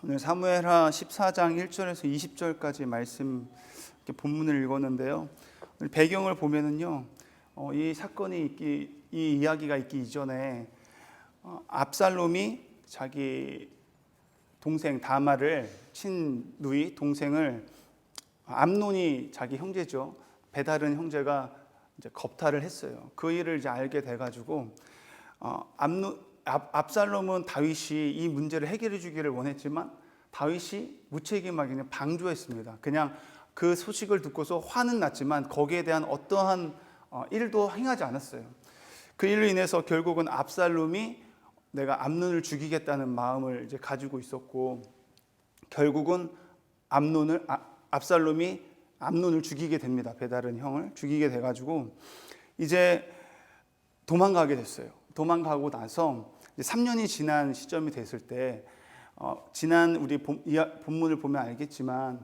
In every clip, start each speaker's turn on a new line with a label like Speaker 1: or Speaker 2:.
Speaker 1: 오늘 사무엘하 14장 1절에서 20절까지 말씀 본문을 읽었는데요. 배경을 보면은요, 이 사건이 이 이야기가 있기 이전에 압살롬이 자기 동생 다말을 친누이 동생을 암논이 자기 형제죠. 배다른 형제가 이제 겁탈을 했어요. 그 일을 이제 알게 돼가지고 압살롬은 다윗이 이 문제를 해결해 주기를 원했지만 다윗이 무책임하게 그냥 방조했습니다. 그냥 그 소식을 듣고서 화는 났지만 거기에 대한 어떠한 일도 행하지 않았어요. 그 일로 인해서 결국은 압살롬이 내가 암논을 죽이겠다는 마음을 이제 가지고 있었고, 결국은 압살롬이 암논을 죽이게 됩니다. 배다른 형을 죽이게 돼가지고 이제 도망가게 됐어요. 도망가고 나서 3년이 지난 시점이 됐을 때, 지난 우리 본문을 보면 알겠지만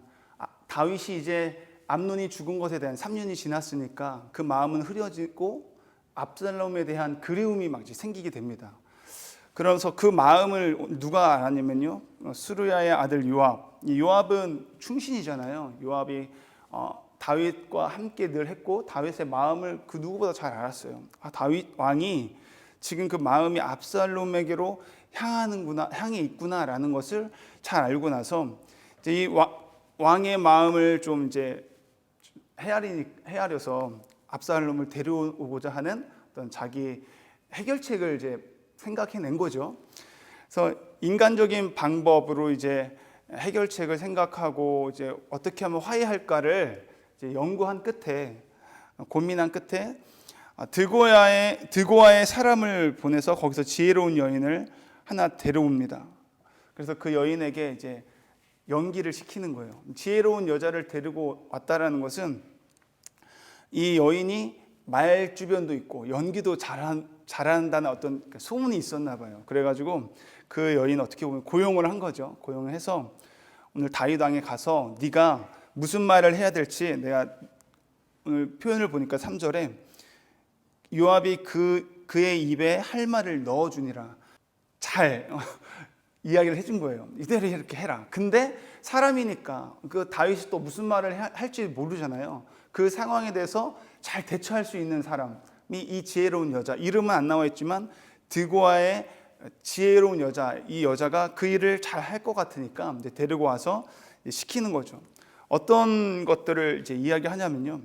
Speaker 1: 다윗이 이제 암논이 죽은 것에 대한 3년이 지났으니까 그 마음은 흐려지고 압살롬에 대한 그리움이 막 생기게 됩니다. 그래서 그 마음을 누가 알았냐면요, 스루야의 아들 요압은 충신이잖아요. 요압이 다윗과 함께 늘 했고 다윗의 마음을 그 누구보다 잘 알았어요. 다윗 왕이 지금 그 마음이 압살롬에게로 향해 있구나라는 것을 잘 알고 나서 이제 이 왕의 마음을 좀 이제 헤아려서 압살롬을 데려오고자 하는 어떤 자기 해결책을 이제 생각해낸 거죠. 그래서 인간적인 방법으로 이제 해결책을 생각하고 이제 어떻게 하면 화해할까를 이제 연구한 끝에, 고민한 끝에 드고아의 사람을 보내서 거기서 지혜로운 여인을 하나 데려옵니다. 그래서 그 여인에게 이제 연기를 시키는 거예요. 지혜로운 여자를 데리고 왔다라는 것은 이 여인이 말 주변도 있고 연기도 잘한다는 어떤 소문이 있었나 봐요. 그래가지고 그 여인 어떻게 보면 고용을 한 거죠. 고용을 해서 오늘 다윗 왕에 가서 네가 무슨 말을 해야 될지, 내가 오늘 표현을 보니까 3절에 요압이 그의 입에 할 말을 넣어주니라, 잘 이야기를 해준 거예요. 이대로 이렇게 해라. 근데 사람이니까 그 다윗이 또 무슨 말을 할지 모르잖아요. 그 상황에 대해서 잘 대처할 수 있는 사람이 이 지혜로운 여자, 이름은 안 나와 있지만 드고아의 지혜로운 여자, 이 여자가 그 일을 잘 할 것 같으니까 이제 데리고 와서 시키는 거죠. 어떤 것들을 이제 이야기하냐면요,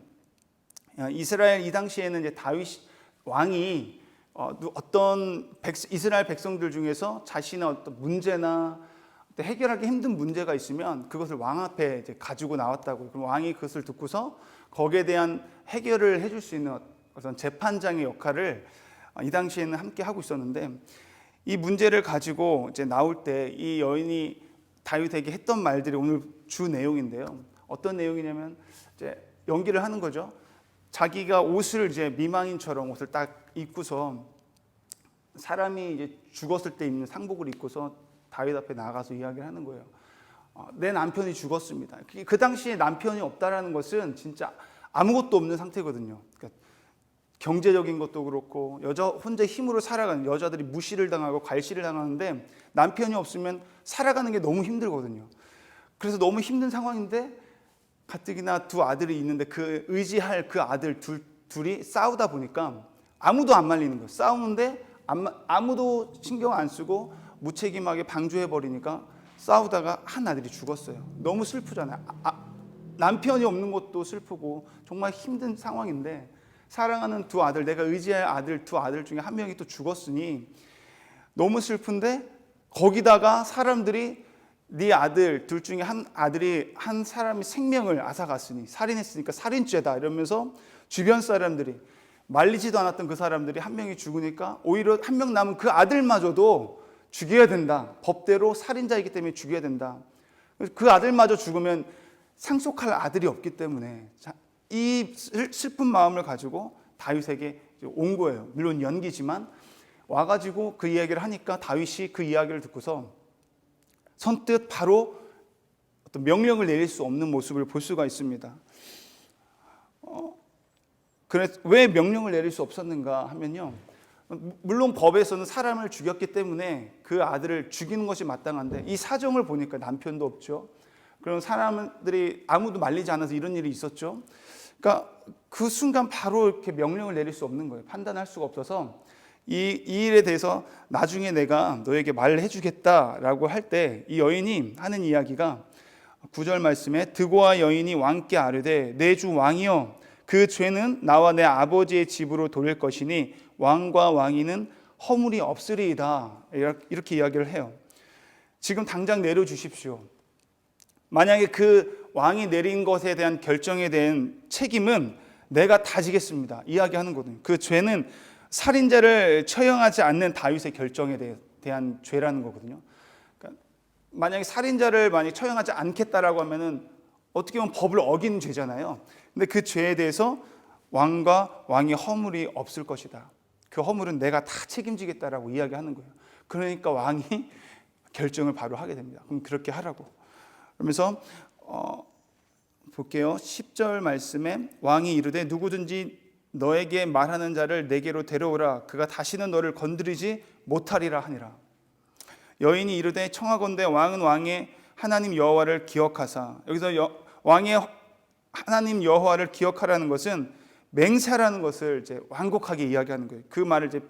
Speaker 1: 이스라엘 이 당시에는 이제 다윗 왕이 어떤 이스라엘 백성들 중에서 자신의 어떤 문제나 해결하기 힘든 문제가 있으면 그것을 왕 앞에 이제 가지고 나왔다고. 그럼 왕이 그것을 듣고서 거기에 대한 해결을 해줄 수 있는 어떤 재판장의 역할을 이 당시에는 함께 하고 있었는데, 이 문제를 가지고 이제 나올 때 이 여인이 다윗에게 했던 말들이 오늘 주 내용인데요. 어떤 내용이냐면 이제 연기를 하는 거죠. 자기가 옷을 이제 미망인처럼 옷을 딱 입고서, 사람이 이제 죽었을 때 입는 상복을 입고서 다윗 앞에 나가서 이야기를 하는 거예요. 내 남편이 죽었습니다. 그 당시에 남편이 없다라는 것은 진짜 아무것도 없는 상태거든요. 그러니까 경제적인 것도 그렇고 여자 혼자 힘으로 살아가는, 여자들이 무시를 당하고 갈시를 당하는데 남편이 없으면 살아가는 게 너무 힘들거든요. 그래서 너무 힘든 상황인데 가뜩이나 두 아들이 있는데 그 의지할 그 아들 둘이 싸우다 보니까 아무도 안 말리는 거예요. 싸우는데 아무도 신경 안 쓰고 무책임하게 방조해버리니까 싸우다가 한 아들이 죽었어요. 너무 슬프잖아요. 남편이 없는 것도 슬프고 정말 힘든 상황인데 사랑하는 두 아들, 내가 의지할 아들 두 아들 중에 한 명이 또 죽었으니 너무 슬픈데, 거기다가 사람들이 네 아들 둘 중에 한 아들이 한 사람의 생명을 앗아갔으니, 살인했으니까 살인죄다 이러면서 주변 사람들이, 말리지도 않았던 그 사람들이 한 명이 죽으니까 오히려 한 명 남은 그 아들마저도 죽여야 된다. 법대로 살인자이기 때문에 죽여야 된다. 그 아들마저 죽으면 상속할 아들이 없기 때문에 이 슬픈 마음을 가지고 다윗에게 온 거예요. 물론 연기지만 와가지고 그 이야기를 하니까 다윗이 그 이야기를 듣고서 선뜻 바로 어떤 명령을 내릴 수 없는 모습을 볼 수가 있습니다. 왜 명령을 내릴 수 없었는가 하면요, 물론 법에서는 사람을 죽였기 때문에 그 아들을 죽이는 것이 마땅한데 이 사정을 보니까 남편도 없죠. 그럼 사람들이 아무도 말리지 않아서 이런 일이 있었죠. 그러니까 그 순간 바로 이렇게 명령을 내릴 수 없는 거예요. 판단할 수가 없어서 이 일에 대해서 나중에 내가 너에게 말을 해주겠다라고 할 때 이 여인이 하는 이야기가 9절 말씀에 드고와 여인이 왕께 아뢰되 내 주 왕이여 그 죄는 나와 내 아버지의 집으로 돌릴 것이니 왕과 왕위는 허물이 없으리이다. 이렇게 이야기를 해요. 지금 당장 내려주십시오. 만약에 그 왕이 내린 것에 대한 결정에 대한 책임은 내가 다 지겠습니다. 이야기하는 거거든요. 그 죄는 살인자를 처형하지 않는 다윗의 결정에 대한 죄라는 거거든요. 그러니까 만약에 살인자를 처형하지 않겠다라고 하면은 어떻게 보면 법을 어긴 죄잖아요. 근데 그 죄에 대해서 왕과 왕의 허물이 없을 것이다. 그 허물은 내가 다 책임지겠다라고 이야기하는 거예요. 그러니까 왕이 결정을 바로 하게 됩니다. 그럼 그렇게 하라고. 그러면서 볼게요. 10절 말씀에 왕이 이르되 누구든지 너에게 말하는 자를 내게로 데려오라. 그가 다시는 너를 건드리지 못하리라 하니라. 여인이 이르되 청하건대 왕은 왕의 하나님 여호와를 기억하사. 여기서 왕의 하나님 여호와를 기억하라는 것은 맹세하라는 것을 이제 완곡하게 이야기하는 거예요. 그 말을 이제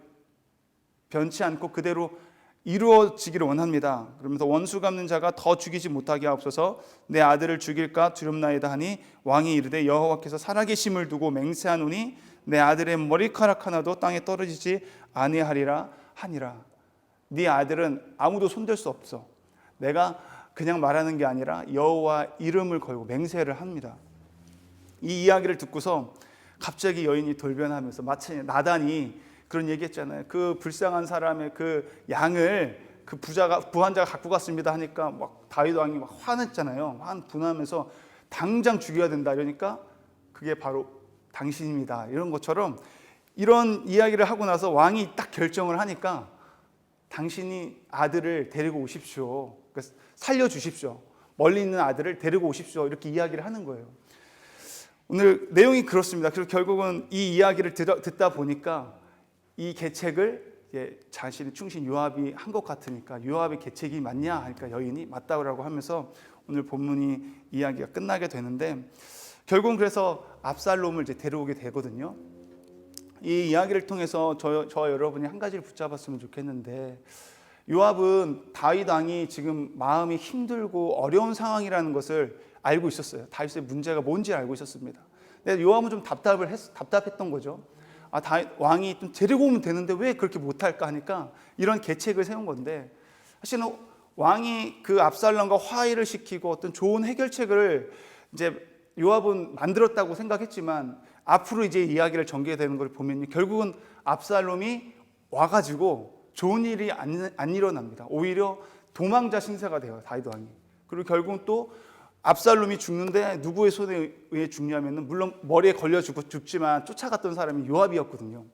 Speaker 1: 변치 않고 그대로 이루어지기를 원합니다. 그러면서 원수 갚는 자가 더 죽이지 못하게 하옵소서. 내 아들을 죽일까 두렵나이다 하니 왕이 이르되 여호와께서 살아계심을 두고 맹세하노니 내 아들의 머리카락 하나도 땅에 떨어지지 아니하리라 하니라. 네 아들은 아무도 손댈 수 없어. 내가 그냥 말하는 게 아니라 여호와 이름을 걸고 맹세를 합니다. 이 이야기를 듣고서 갑자기 여인이 돌변하면서 마치 나단이 그런 얘기했잖아요. 그 불쌍한 사람의 그 양을 그 부한자가 갖고 갔습니다 하니까 막 다윗 왕이 막 화냈잖아요. 분하면서 당장 죽여야 된다 이러니까 그게 바로 당신입니다. 이런 것처럼 이런 이야기를 하고 나서 왕이 딱 결정을 하니까 당신이 아들을 데리고 오십시오. 그러니까 살려주십시오. 멀리 있는 아들을 데리고 오십시오. 이렇게 이야기를 하는 거예요. 오늘 내용이 그렇습니다. 그래서 결국은 이 이야기를 듣다 보니까 이 계책을 자신의 충신 요압이 한 것 같으니까 요압의 계책이 맞냐 하니까 여인이 맞다고 하면서 오늘 본문이 이야기가 끝나게 되는데 결국은 그래서 압살롬을 이제 데려오게 되거든요. 이 이야기를 통해서 저와 여러분이 한 가지를 붙잡았으면 좋겠는데 요압은 다윗 왕이 지금 마음이 힘들고 어려운 상황이라는 것을 알고 있었어요. 다윗의 문제가 뭔지 알고 있었습니다. 근데 요압은 좀 답답했던 거죠. 다윗 왕이 좀 데리고 오면 되는데 왜 그렇게 못할까 하니까 이런 계책을 세운 건데 사실은 왕이 그 압살롬과 화해를 시키고 어떤 좋은 해결책을 이제 요압은 만들었다고 생각했지만 앞으로 이제 이야기를 전개되는 되는 걸 보면 결국은 압살롬이 와가지고 좋은 일이 안 일어납니다. 오히려 도망자 신세가 돼요, 다윗 왕이. 그리고 결국은 또 압살롬이 죽는데 누구의 손에 의해 죽냐면은 물론 머리에 걸려 죽지만 쫓아갔던 사람이 요압이었거든요.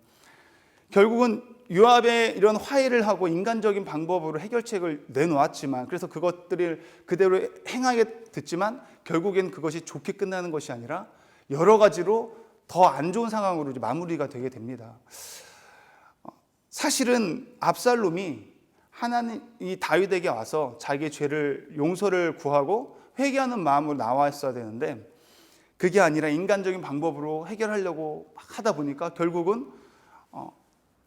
Speaker 1: 결국은 요압의 이런 화해를 하고 인간적인 방법으로 해결책을 내놓았지만 그래서 그것들을 그대로 행하게 됐지만 결국엔 그것이 좋게 끝나는 것이 아니라 여러 가지로 더 안 좋은 상황으로 이제 마무리가 되게 됩니다. 사실은 압살롬이 하나님이 다윗에게 와서 자기의 죄를 용서를 구하고 회개하는 마음으로 나왔어야 되는데 그게 아니라 인간적인 방법으로 해결하려고 하다 보니까 결국은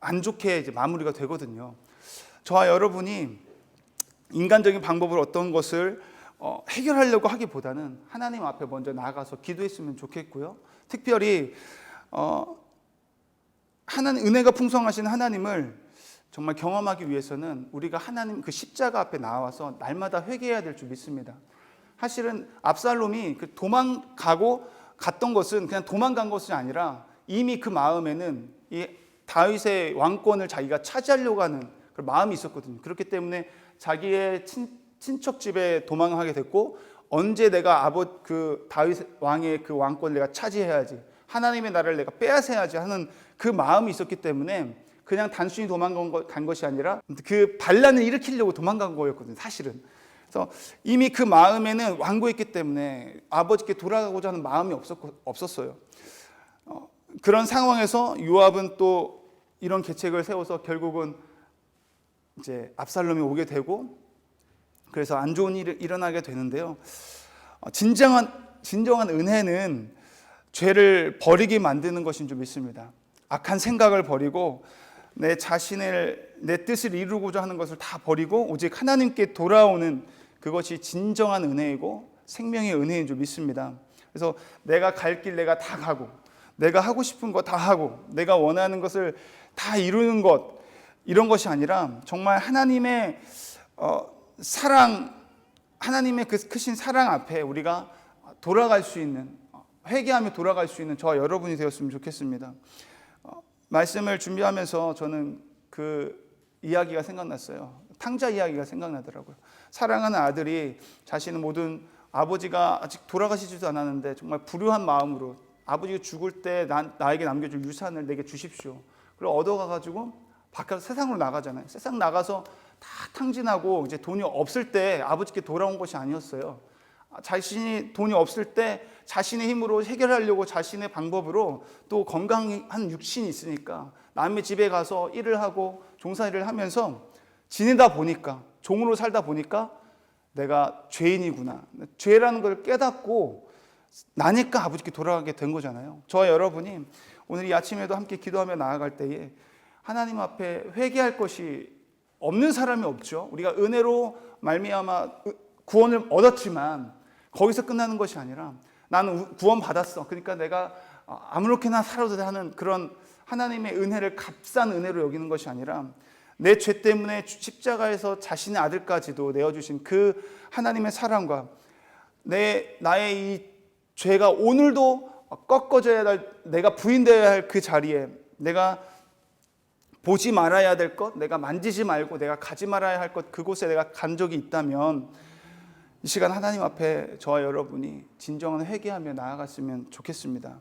Speaker 1: 안 좋게 이제 마무리가 되거든요. 저와 여러분이 인간적인 방법으로 어떤 것을 해결하려고 하기보다는 하나님 앞에 먼저 나아가서 기도했으면 좋겠고요. 특별히 하나님 은혜가 풍성하신 하나님을 정말 경험하기 위해서는 우리가 하나님 그 십자가 앞에 나와서 날마다 회개해야 될 줄 믿습니다. 사실은 압살롬이 갔던 것은 그냥 도망간 것이 아니라 이미 그 마음에는 이 다윗의 왕권을 자기가 차지하려고 하는 그런 마음이 있었거든요. 그렇기 때문에 자기의 친척 집에 도망하게 됐고 언제 내가 그 다윗 왕의 그 왕권을 내가 차지해야지 하나님의 나라를 내가 빼앗아야지 하는 그 마음이 있었기 때문에 그냥 단순히 도망간 것이 아니라 그 반란을 일으키려고 도망간 거였거든요, 사실은. 그래서 이미 그 마음에는 완고했기 때문에 아버지께 돌아가고자 하는 마음이 없었어요. 그런 상황에서 요압은 또 이런 계책을 세워서 결국은 이제 압살롬이 오게 되고, 그래서 안 좋은 일이 일어나게 되는데요. 진정한 은혜는 죄를 버리게 만드는 것인 줄 믿습니다. 악한 생각을 버리고 내 뜻을 이루고자 하는 것을 다 버리고 오직 하나님께 돌아오는 그것이 진정한 은혜이고 생명의 은혜인 줄 믿습니다. 그래서 내가 갈 길 내가 다 가고, 내가 하고 싶은 거 다 하고, 내가 원하는 것을 다 이루는 것, 이런 것이 아니라 정말 하나님의 사랑, 하나님의 그 크신 사랑 앞에 우리가 돌아갈 수 있는, 회개하며 돌아갈 수 있는 저와 여러분이 되었으면 좋겠습니다. 말씀을 준비하면서 저는 그 이야기가 생각났어요. 탕자 이야기가 생각나더라고요. 사랑하는 아들이 자신의 모든, 아버지가 아직 돌아가시지도 않았는데 정말 불효한 마음으로 아버지가 죽을 때 나에게 남겨줄 유산을 내게 주십시오. 그리고 얻어가가지고 바깥 세상으로 나가잖아요. 세상 나가서 다 탕진하고 이제 돈이 없을 때 아버지께 돌아온 것이 아니었어요. 자신이 돈이 없을 때 자신의 힘으로 해결하려고 자신의 방법으로, 또 건강한 육신이 있으니까 남의 집에 가서 일을 하고 종사일을 하면서 지내다 보니까, 종으로 살다 보니까 내가 죄인이구나, 죄라는 걸 깨닫고 나니까 아버지께 돌아가게 된 거잖아요. 저와 여러분이 오늘 이 아침에도 함께 기도하며 나아갈 때에 하나님 앞에 회개할 것이 없는 사람이 없죠. 우리가 은혜로 말미암아 구원을 얻었지만 거기서 끝나는 것이 아니라 나는 구원 받았어, 그러니까 내가 아무렇게나 살아도 하는 그런 하나님의 은혜를 값싼 은혜로 여기는 것이 아니라 내 죄 때문에 십자가에서 자신의 아들까지도 내어주신 그 하나님의 사랑과 나의 이 죄가 오늘도 꺾어져야 할, 내가 부인되어야 할 그 자리에, 내가 보지 말아야 될 것, 내가 만지지 말고 내가 가지 말아야 할 것, 그곳에 내가 간 적이 있다면 이 시간 하나님 앞에 저와 여러분이 진정한 회개하며 나아갔으면 좋겠습니다.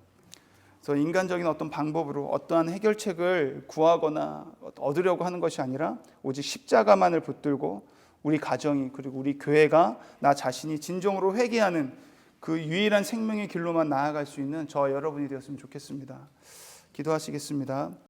Speaker 1: 그래서 인간적인 어떤 방법으로 어떠한 해결책을 구하거나 얻으려고 하는 것이 아니라 오직 십자가만을 붙들고 우리 가정이, 그리고 우리 교회가, 나 자신이 진정으로 회개하는 그 유일한 생명의 길로만 나아갈 수 있는 저와 여러분이 되었으면 좋겠습니다. 기도하시겠습니다.